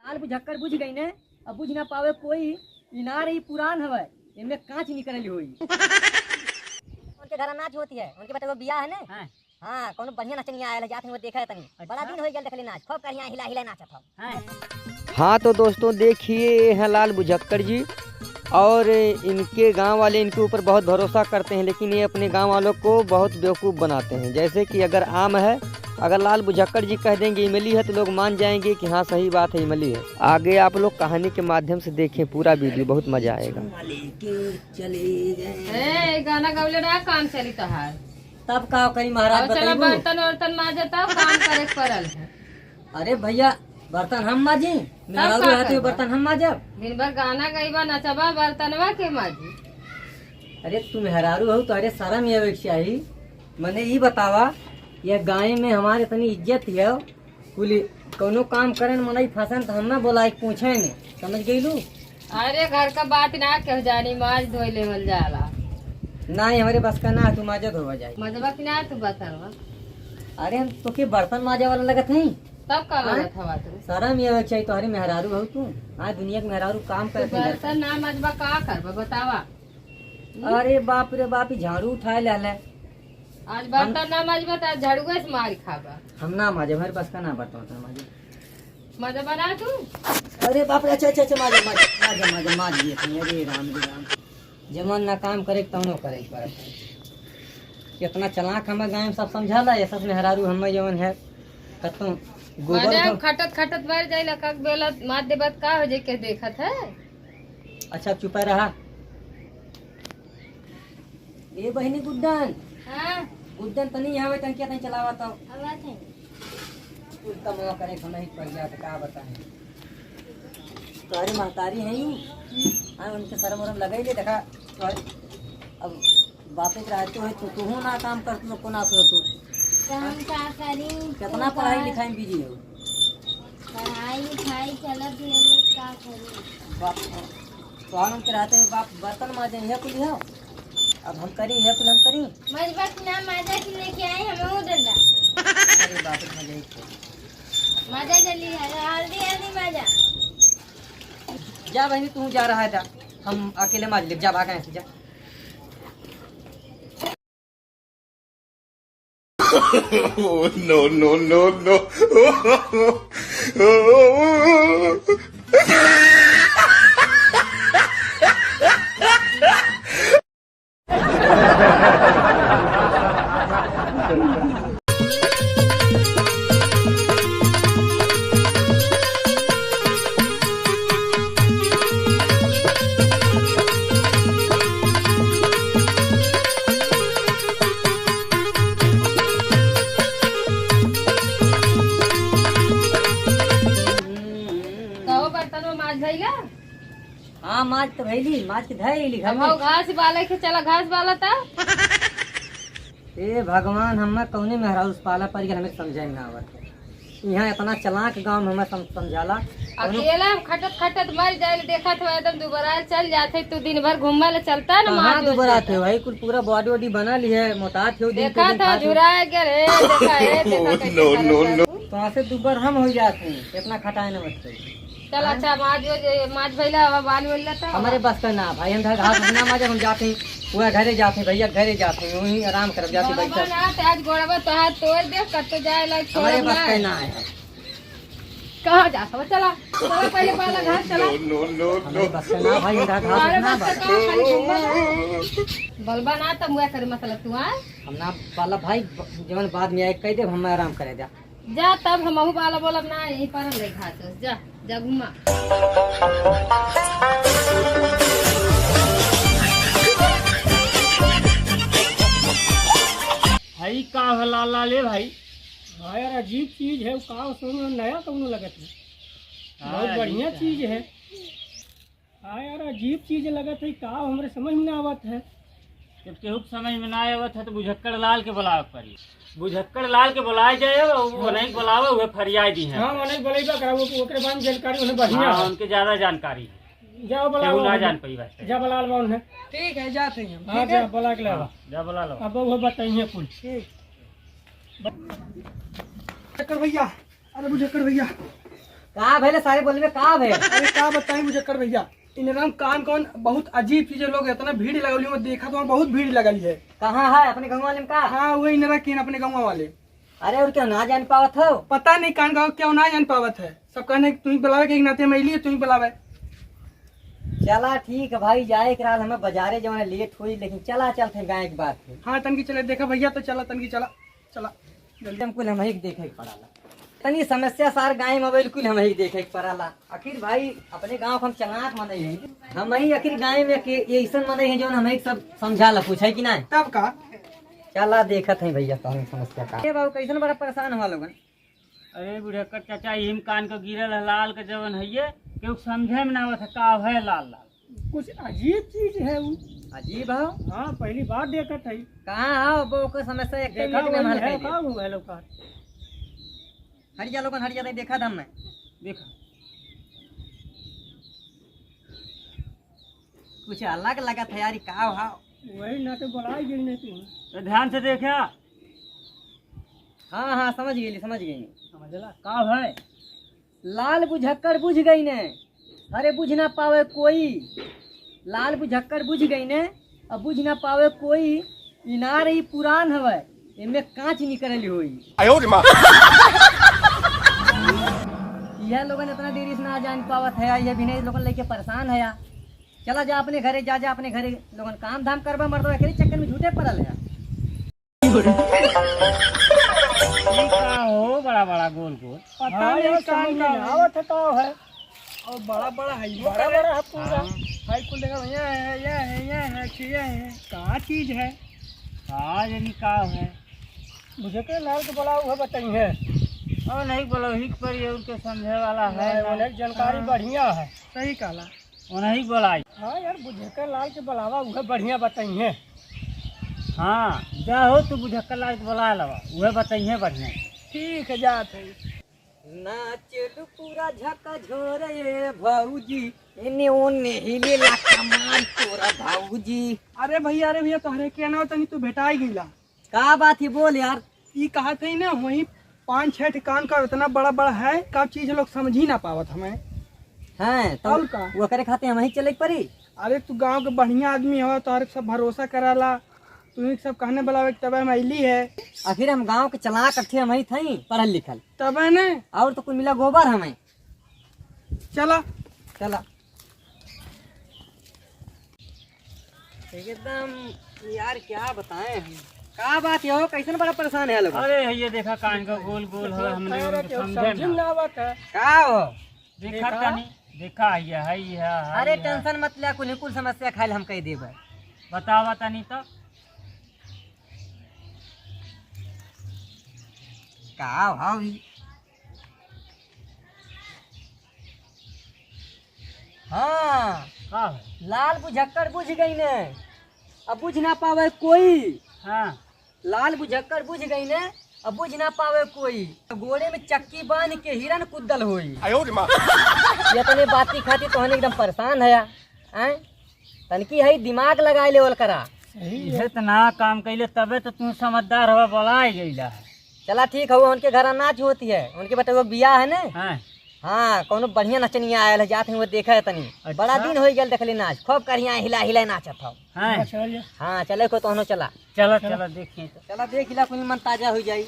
लाल बुझक्कर बुझ गई ने, अब बुझ ना पावे कोई। इनार ही पुरान हवे, इनमें कांच निकल हुई। उनके घर नाच होती है, उनके बेटे को बियाह है ना। हाँ कोनो बढ़िया नचनिया आया जाते हैं, वो देखा है तनी। बड़ा दिन हो गया देखले नाच, खूब कहिया हिला हिला नाचत हो। हाँ तो दोस्तों देखिए हैं लाल बुझक्कर जी, और इनके गांव वाले इनके ऊपर बहुत भरोसा करते हैं, लेकिन ये अपने गांव वालों को बहुत बेवकूफ़ बनाते हैं। जैसे कि अगर आम है, अगर लाल बुझक्कर जी कह देंगे इमली है तो लोग मान जाएंगे कि हाँ सही बात है इमली है। आगे आप लोग कहानी के माध्यम से देखें पूरा वीडियो, बहुत मजा आएगा। गाना गवले रहा काम चली तो हार तब का कहीं महाराज चलो बर्तन वर्तन माजे तब काम करे पड़ल है। अरे भैया बर्तन हम माजी, मेहरारू रहते बर्तन हम माजब। दिन भर गाना गईबा नचबा बर्तनवा के माजी। अरे तुम मेहरारू हो तो अरे शर्म ये चाहिए। मैंने ये बतावा, ये गाय में हमारे इतनी इज्जत है, कुल कोनो काम करे मनाई फसन तो हम बोला पूछे ने, समझ गई लू। अरे घर का बात ना कह जानी, माज धोई लेवल जाला ना हमारे बस का ना, तू माजा धोवा जाए मजबा की ना तू बतलवा। अरे हम तो के बर्तन माजे वाला लगत नहीं, तब का लगत हवा तू। शर्म ये चाहिए तो अरे मेहरारू हो तू। हाँ दुनिया के मेहरारू काम करते हैं। बर्तन ना मजबा का करबा बतावा। अरे बाप रे बाप, झाड़ू उठाए ले आज बर्तन ना मजबा तो झाड़ुए से मार खाबा। हम ना माजे, हमारे बस का ना बर्तन माजे। मजबा ना तू। अरे बाप रे, अच्छा अच्छा अच्छा माजे माजे माजे माजे माज दिए थे। अरे राम रे राम, जमन ना काम करे तवनो करे पर कितना चलाक हमें गाँव में सब समझाला। ये सब मेहरारू हमें जवन है कतो गोबर खटत खटत मर जाए लका बेला मार देबत का हो जे के देखत है। अच्छा चुप रहा। ये बहनी गुड्डन, हां गुड्डन तनी यहाँ तन क्या तनी चलावा तो आवाज है उल्टा मुआ करे तो नहीं पड़ गया तो क्या बताएं। तुम्हारी महतारी है यू, हाँ उनके शर्म वरम लगाई ले देखा। अब बातें रहते हो तो तू ना काम कर, तुम को ना सुनो तू कितना पढ़ाई लिखाई में बिजी हो। पढ़ाई लिखाई चलत है, का करूं। बाप तो हम के रहते हैं बाप बर्तन माजे है कुल है। अब हम करी है कुल हम करी। मजबत ना माजा की लेके आए हमें वो डंडा। अरे बाप रे मजे माजा जल्दी है, हल्दी हल्दी माजा। जा बहनी तू जा रहा है जा, हम अकेले माज ले। जा भागा ऐसे जा। Oh, no, no, no, no. हाँ माज तो भैली, माज के धैली घर में। घास बाले के चला घास बाला था। ए भगवान, हमें कौने मेहरारू पाला पर हमें समझे ना आवत। यहाँ इतना चलाक गांव में हमें समझाला। अकेला खटत खटत मर जाए देखा तो एकदम दोबारा चल जाते। तू दिन भर घूमने ले चलता है ना। हाँ दोबारा थे भाई, कुल पूरा बॉडी वॉडी बना ली है, मोटात हो देखा था झुराया क्या रे। देखा है देखा तो वहाँ से दोबारा हम हो जाते हैं, इतना खटाए ना बचते। चल अच्छा माज भैला बाल बोल था हमारे बस का ना भाई, हम घास ना माजे हम जाते हैं, पूरा घरे जाते हैं भैया, घरे जाते हैं वहीं आराम कर जाते बैठे। आज गोड़वा तो हाथ तोड़ दे कर तो जाए लाइक हमारे बस का ना है। कहाँ जाता चला चला पहले पाला घास चला। हमारे बस का ना भाई, घास ना बलबा ना तब मुआ करे मतलब तू आ हम ना पाला भाई, जवन बाद में आए कह दे हम आराम करे जा। जा तब हम बाला बोलब ना यहीं पर हम ले घास जा जा घुमा। भाई का लाला ले भाई। हाँ यार अजीब चीज है, का उसमें नया कौन लगत है, बहुत बढ़िया चीज है। हाँ यार अजीब चीज लगत है, का हमारे समझ में ना आवत है। जब केहू समझ में ना आवत है तो बुझक्कर लाल के बुलावे पड़ी। बुझक्कर लाल के बुलाए जाए, वो नहीं बुलावे हुए फरियाद दी है। हाँ वो नहीं बोलेगा करा, वो ओकरे बारे में जानकारी उन्हें बढ़िया हाँ, है। उनके ज्यादा जानकारी है, जाओ बुला ना जान पाई बस। जा बुला लो उन्हें। ठीक है जाते हैं। हाँ जा बुला के लावा, जा बुला लो। अब वो बताइए कुल। बुझक्कर भैया, अरे बुझक्कर भैया कहाँ भेले सारे बोले में कहाँ भेल? अरे क्या बताएं मुझे कर भैया, इन कान कौन बहुत अजीब चीजें, लोग इतना भीड़ लगल मैं देखा तो वहाँ बहुत भीड़ लगल है। कहाँ है अपने गाँव वाले में का? हाँ वही इनरा किन अपने गाँव वाले। अरे और क्या ना जान पावत हो? पता नहीं कान गाँव क्या ना जान पावत है, सब कहने तुम बुलावे के नाते मैं लिए तुम बुलावे। चला ठीक है भाई, जाए के रात हमें बाजारे जो है लेट हुई, लेकिन चला चलते गाय की बात है। हाँ तनकी चले देखा भैया तो चला तनकी चला चला जल्दी। कुल हम ही देखे के पड़ाला, तनी समस्या सार गाय में बिल्कुल हम ही देखे के पड़ाला। आखिर भाई अपने गांव को हम चलाक मने हैं, हम ही आखिर गाय में के ये ऐसा मने हैं जो हम ही सब समझाला पूछे कि नहीं। तब का चला देखत है भैया कौन समस्या का। ये बाबू कैसन बड़ा परेशान हुआ लोगन? अरे बुढ़क्कर चाचा हिम कान को गिरल है लाल के जवन है ये केहू समझे में ना आवत है का है लाल लाल। कुछ अजीब चीज है वो। अजीब हो? हाँ पहली बार देखत है। कहाँ आओ वो को समस्या एक देखा मिनट में हम हल कर है देंगे। का वो है लोग का। हट जा लोगन हट जा, देखा था हमने। देखा कुछ अलग लगा था यार, का हो? वही ना तो बुलाई गई नहीं तू। तो ध्यान से देखा। हाँ हाँ समझ गई समझला का है? लाल बुझक्कर बुझ गई ने, अरे बुझ ना पावे कोई। लाल बुझक्कर बुझ गई ने, अब बुझ ना पावे कोई। इनार ही पुरान हवे, इनमें कांच निकलली हुई। यह लोगन इतना देरी से ना जान पावत है, ये भी नहीं लोगन लेके परेशान है। या चला जा अपने घरे, जा अपने घरे, लोगन काम धाम करवा मर दो, चक्कर में झूठे पड़ल है। ये का हो बड़ा बड़ा गोल गोल? पता नहीं कान का आवत है का है, और बड़ा बड़ा है, बड़ा बड़ा है पूरा। हाई कुल देखा भैया है, ये है कहाँ चीज है? का यानी का है? मुझे के लाल के बुलाओ है बताइए। और नहीं बोलो ही पर ये उनके समझे वाला है, उन्हें जानकारी बढ़िया है। सही कहला। उन्हें बोलाई। हाँ यार बुझेकर लाल के बुलावा वह बढ़िया बताइए। हाँ जा हो तू बुझक्कर लाल के बुला लवा, वह बताइए बढ़िया। ठीक है जाते नाचलू पूरा झका झोरे भाऊजी, इन्हें ओने हिले ला कमाल तोरा भाऊजी। अरे भैया तोहरे के ना तनी तू भेटाई गईला। का बात है बोल यार। ये कहा थे ना वही 5-6 ठिकान का इतना बड़ा बड़ा है, का चीज लोग समझ ही ना पावत हमें। हैं तो और का? वो करे खाते हम ही चले परी। अरे तू गांव के बढ़िया आदमी हो, तोहरे सब भरोसा कराला, तू सब कहने बुलावे तब हम अली है। आखिर हम गांव के चलाक अठे हम ही थी, पढ़ल लिखल तब है ना। और तो कुल मिला गोबर हमें। चला चला एकदम यार क्या बताएं हम, का बात हो कैसे बड़ा परेशान है लोग? अरे ये देखा कान का गोल गोल है, हमने उनको समझे समझ ना। ना आवत है। का हो? देखा तनी देखा ये है ये है। अरे टेंशन मत ले, कुल समस्या खाइल हम कह देबे। बतावा तनी तो का हाउ हाँ का है? लाल बुझक्कर बुझ गई ने, अब बुझ ना पावे कोई। हाँ लाल बुझक्कर बुझ गई ने, अब बुझ ना पावे कोई। गोड़े में चक्की बांध के हिरन कुद्दल होई। ये तने बाती खाती तो हम एकदम परेशान है। हैं तनकी है दिमाग लगाए लेवल करा। ये तो ना काम कैले तबे तो तू समझदार हो बोलाई गईला है। चला ठीक है, उनके घर अनाज होती है, उनके बेटे वो बिया है ना। हाँ हाँ कोनो बढ़िया नचनिया आयल है, जात है वो देखा है तनी। अच्छा। बड़ा दिन हो गया देखली नाच, खूब करिया हिला हिला नाचत हो। हाँ हाँ चले को तो चला। चलो चलो देखिए तो। चला देख हिला कुछ मन ताजा हो जाई।